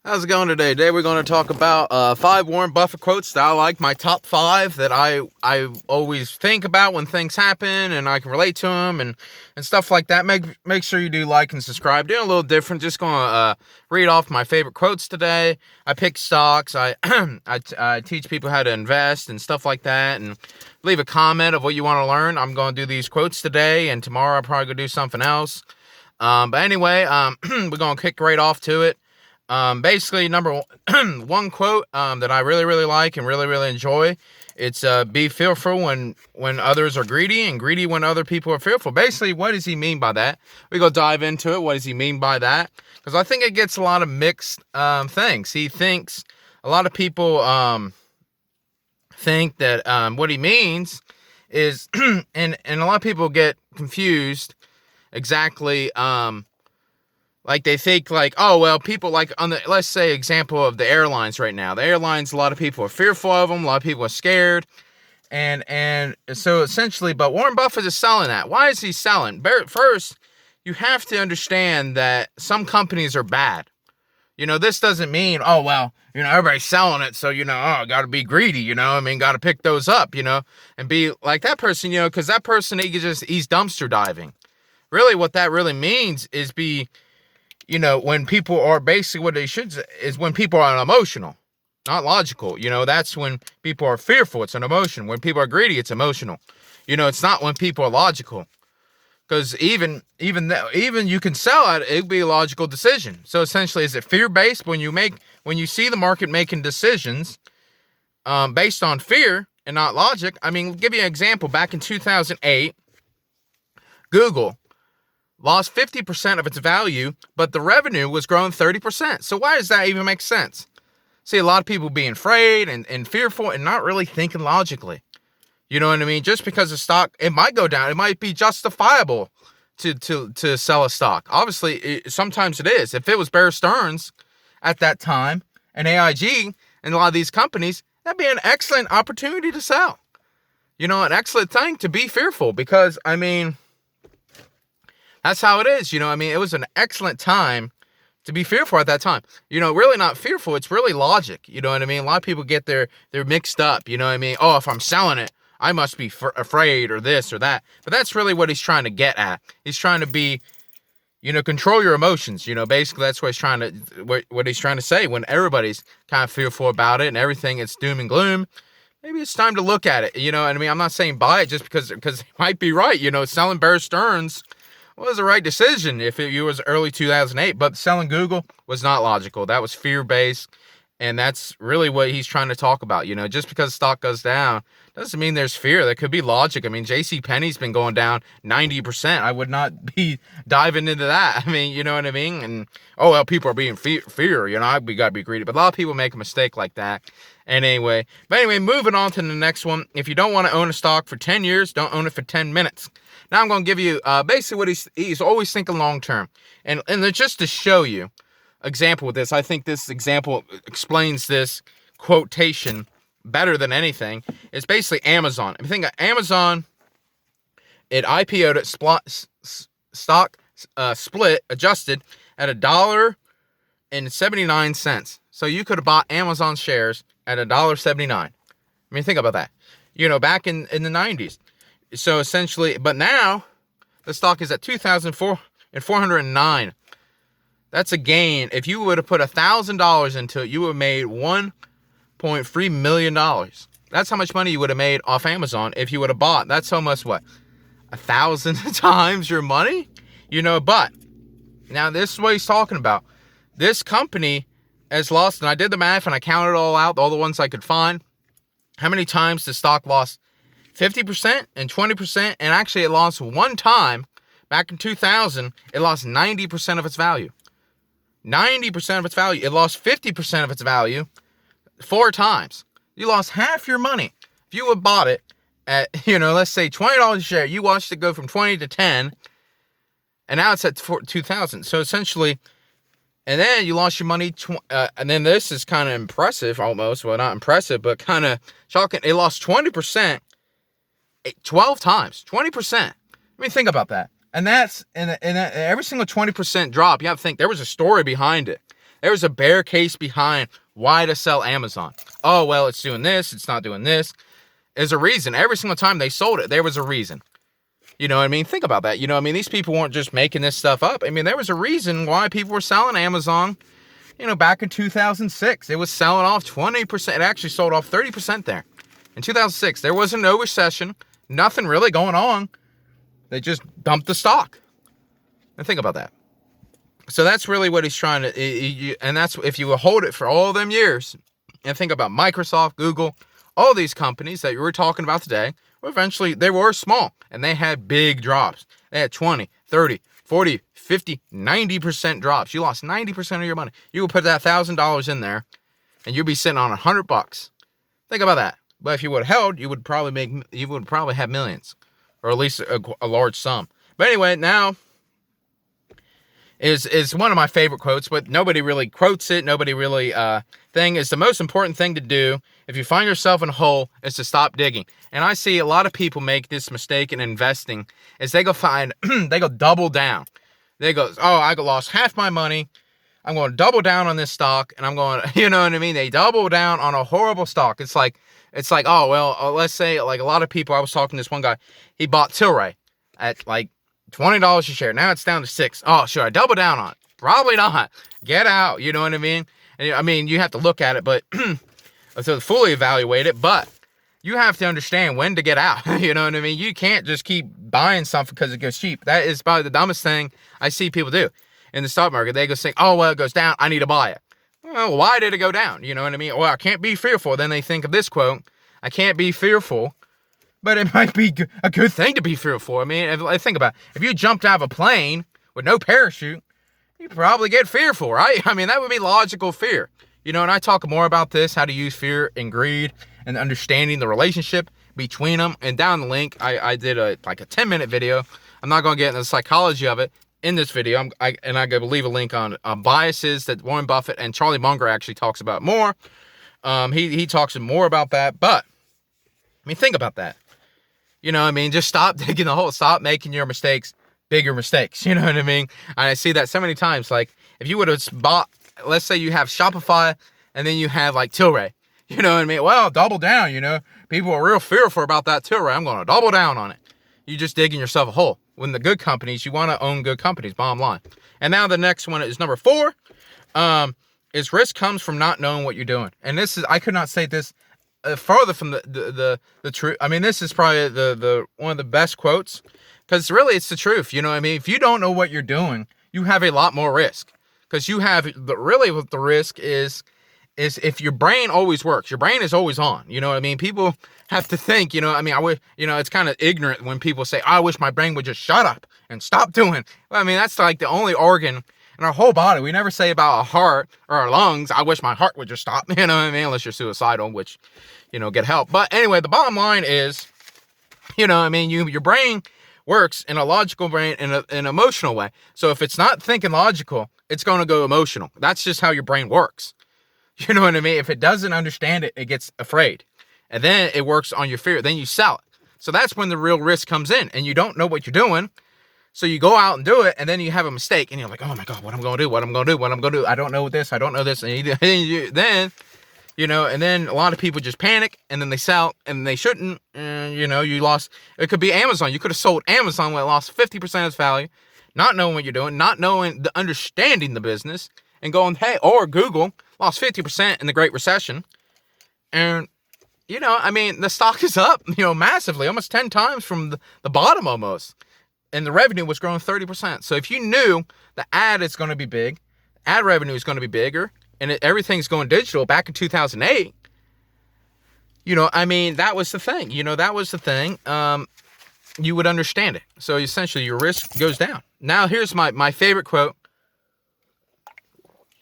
How's it going today? Today we're going to talk about 5 Warren Buffett quotes that I like, my top 5 that I always think about when things happen and I can relate to them and stuff like that. Make sure you do like and subscribe. Doing a little different. Just going to read off my favorite quotes today. I pick stocks. I I teach people how to invest and stuff like that, and leave a comment of what you want to learn. I'm going to do these quotes today, and tomorrow I'll probably go do something else. But anyway, we're going to kick right off to it. Basically, number one quote that I really like and really enjoy. It's be fearful when others are greedy, and greedy when other people are fearful. Basically, what does he mean by that? We go dive into it. What does he mean by that? Because I think it gets a lot of mixed things. He thinks a lot of people think that what he means is, and a lot of people get confused exactly. Like they think like, oh, well, people like on the, let's say example of the airlines right now. The airlines, a lot of people are fearful of them. A lot of people are scared. And so essentially, but Warren Buffett is selling that. Why is he selling? First, you have to understand that some companies are bad. This doesn't mean, oh, well, everybody's selling it. So, got to be greedy, got to pick those up, and be like that person, because that person, he's dumpster diving. Really, what that really means is when people are basically what they should say is when people are emotional, not logical. That's when people are fearful. It's an emotion. When people are greedy, it's emotional. It's not when people are logical. Because even you can sell it, it'd be a logical decision. So essentially, is it fear-based when you see the market making decisions based on fear and not logic? I mean, give you an example. Back in 2008, Google lost 50% of its value, but the revenue was growing 30%. So why does that even make sense? See, a lot of people being afraid and fearful and not really thinking logically. You know what I mean? Just because the stock, it might go down. It might be justifiable to sell a stock. Obviously, sometimes it is. If it was Bear Stearns at that time and AIG and a lot of these companies, that'd be an excellent opportunity to sell. An excellent thing to be fearful because, that's how it is. It was an excellent time to be fearful at that time. Really not fearful. It's really logic. You know what I mean? A lot of people get they're mixed up. You know what I mean? Oh, if I'm selling it, I must be afraid or this or that. But that's really what he's trying to get at. He's trying to be, control your emotions. Basically that's what he's trying to say when everybody's kind of fearful about it and everything. It's doom and gloom. Maybe it's time to look at it. You know what I mean? I'm not saying buy it just because it might be right. Selling Bear Stearns was the right decision if it was early 2008, but selling Google was not logical. That was fear-based, and that's really what he's trying to talk about. Just because stock goes down doesn't mean there's fear. There could be logic. JCPenney's been going down 90%. I would not be diving into that. You know what I mean? And, oh, well, people are being fear. We got to be greedy. But a lot of people make a mistake like that. And anyway, moving on to the next one. If you don't want to own a stock for 10 years, don't own it for 10 minutes. Now I'm going to give you basically what he's always thinking long term. And just to show you example with this, I think this example explains this quotation better than anything. It's basically Amazon. If you think of Amazon, it IPO'd at stock split adjusted at $1.79. So you could have bought Amazon shares at $1.79. Think about that. Back in the 90s. So essentially, but now the stock is at $2,409. That's a gain. If you would have put $1,000 into it, you would have made $1.3 million. That's how much money you would have made off Amazon if you would have bought. That's almost 1,000 times your money? But now this is what he's talking about. This company has lost, and I did the math and I counted it all out, all the ones I could find. How many times the stock lost? 50% and 20%, and actually it lost one time back in 2000. It lost 90% of its value. 90% of its value. It lost 50% of its value 4 times. You lost half your money. If you had bought it at, let's say $20 a share, you watched it go from 20 to 10, and now it's at 2,000. So essentially, and then you lost your money, and then this is kind of impressive almost. Well, not impressive, but kind of shocking. It lost 20%. 12 times, 20%. Think about that. And that's, and every single 20% drop, you have to think there was a story behind it. There was a bear case behind why to sell Amazon. Oh, well, it's doing this. It's not doing this. There's a reason. Every single time they sold it, there was a reason. You know what I mean? Think about that. You know what I mean? These people weren't just making this stuff up. I mean, there was a reason why people were selling Amazon, back in 2006. It was selling off 20%. It actually sold off 30% there. In 2006, there was no recession. Nothing really going on. They just dumped the stock. And think about that. So that's really what he's trying to, and that's if you hold it for all them years, and think about Microsoft, Google, all these companies that you were talking about today, eventually they were small, and they had big drops. They had 20, 30, 40, 50, 90% drops. You lost 90% of your money. You would put that $1,000 in there, and you'd be sitting on $100. Think about that. But if you would have held, you would probably have millions, or at least a large sum. But anyway, now is one of my favorite quotes, but nobody really quotes it. Nobody really is the most important thing to do if you find yourself in a hole is to stop digging. And I see a lot of people make this mistake in investing is they go double down. They go, oh, I lost half my money. I'm going to double down on this stock, and I'm going, you know what I mean? They double down on a horrible stock. It's like, oh, well, let's say like a lot of people, I was talking to this one guy, he bought Tilray at like $20 a share. Now it's down to $6. Oh, should I double down on it? Probably not. Get out. You know what I mean? And, I mean, you have to look at it, but to fully evaluate it, but you have to understand when to get out. You know what I mean? You can't just keep buying something because it goes cheap. That is probably the dumbest thing I see people do in the stock market. They go think, oh, well, it goes down. I need to buy it. Well, why did it go down? You know what I mean? Well, I can't be fearful. Then they think of this quote, I can't be fearful. But it might be a good thing to be fearful. I mean, think about it. If you jumped out of a plane with no parachute, you'd probably get fearful, right? I mean, that would be logical fear. And I talk more about this, how to use fear and greed and understanding the relationship between them. And down the link, I did a 10-minute video. I'm not going to get into the psychology of it in this video. I go leave a link on biases that Warren Buffett and Charlie Munger actually talks about more. He talks more about that. But, I mean, think about that. You know what I mean? Just stop digging the hole. Stop making your mistakes bigger mistakes. You know what I mean? And I see that so many times. Like, if you would have bought, let's say you have Shopify, and then you have, like, Tilray. You know what I mean? Well, double down, People are real fearful about that Tilray. I'm going to double down on it. You're just digging yourself a hole. When the good companies, you want to own good companies, bottom line. And now the next one is number 4. Is risk comes from not knowing what you're doing. And this is, I could not say this farther from the truth. I mean, this is probably the one of the best quotes, because really it's the truth. You know what I mean? If you don't know what you're doing, you have a lot more risk, because you have really what the risk is if your brain always works. Your brain is always on. You know what I mean? People have to think. I mean, I wish. It's kind of ignorant when people say, I wish my brain would just shut up and stop doing. Well, I mean, that's like the only organ in our whole body. We never say about our heart or our lungs, I wish my heart would just stop. You know what I mean? Unless you're suicidal, which, get help. But anyway, the bottom line is, I mean, your brain works in a logical brain in an emotional way. So if it's not thinking logical, it's going to go emotional. That's just how your brain works. You know what I mean? If it doesn't understand it, it gets afraid. And then it works on your fear. Then you sell it. So that's when the real risk comes in, and you don't know what you're doing. So you go out and do it, and then you have a mistake, and you're like, oh my God, what I'm going to do? I don't know this. I don't know this. And then and then a lot of people just panic, and then they sell, and they shouldn't. And, you lost. It could be Amazon. You could have sold Amazon when it lost 50% of its value, not knowing what you're doing, not knowing understanding the business, and going, hey, or Google lost 50% in the Great Recession. And, I mean, the stock is up, massively, almost 10 times from the bottom almost. And the revenue was growing 30%. So if you knew the ad is going to be big, ad revenue is going to be bigger, and everything's going digital back in 2008, I mean, that was the thing. That was the thing. You would understand it. So essentially, your risk goes down. Now, here's my favorite quote.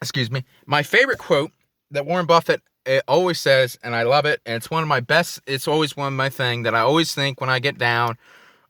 Excuse me. My favorite quote that Warren Buffett always says, and I love it, and it's one of my best, it's always one of my thing that I always think when I get down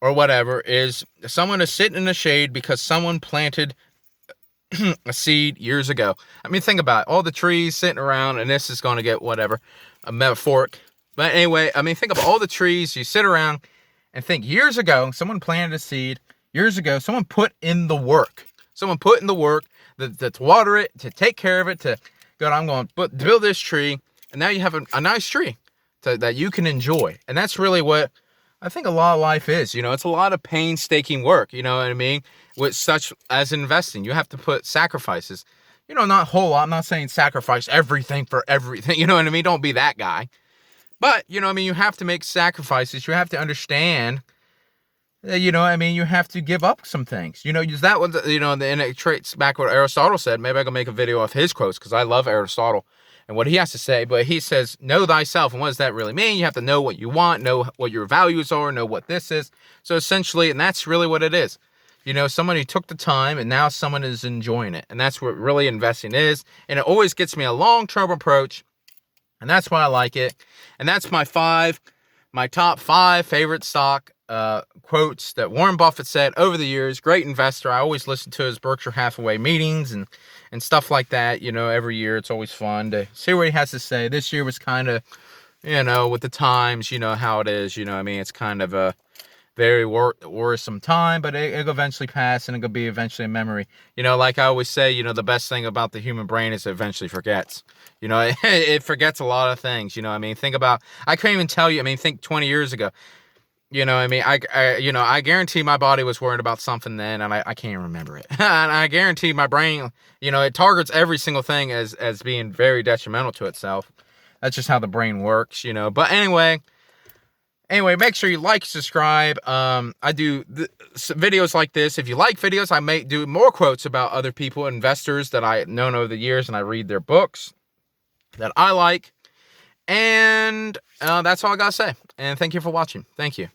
or whatever, is someone is sitting in the shade because someone planted a seed years ago. I mean, think about it. All the trees sitting around, and this is going to get whatever, a metaphoric. But anyway, I mean, think about all the trees. You sit around and think years ago, someone planted a seed. Years ago, someone put in the work. to water it, to take care of it, to go, I'm going to build this tree. And now you have a nice tree that you can enjoy. And that's really what I think a lot of life is. It's a lot of painstaking work, you know what I mean? With such as investing, you have to put sacrifices, not a whole lot. I'm not saying sacrifice everything for everything, you know what I mean? Don't be that guy. But, you have to make sacrifices. You have to understand that, you have to give up some things. Use that one, and it traits back what Aristotle said. Maybe I can make a video of his quotes because I love Aristotle and what he has to say. But he says, know thyself. And what does that really mean? You have to know what you want, know what your values are, know what this is. So essentially, and that's really what it is. Someone who took the time and now someone is enjoying it. And that's what really investing is. And it always gets me a long-term approach. And that's why I like it. And that's my top 5 favorite stock quotes that Warren Buffett said over the years. Great investor. I always listen to his Berkshire Hathaway meetings and stuff like that. Every year it's always fun to see what he has to say. This year was kind of, with the times, how it is. It's kind of a very worrisome time, but it'll eventually pass and it'll be eventually a memory. Like I always say, the best thing about the human brain is it eventually forgets. It forgets a lot of things. Think about, I can't even tell you, think 20 years ago. I guarantee my body was worried about something then, and I can't remember it. And I guarantee my brain, it targets every single thing as being very detrimental to itself. That's just how the brain works, But anyway, make sure you like, subscribe. I do videos like this. If you like videos, I may do more quotes about other people, investors that I've known over the years, and I read their books that I like. And that's all I got to say. And thank you for watching. Thank you.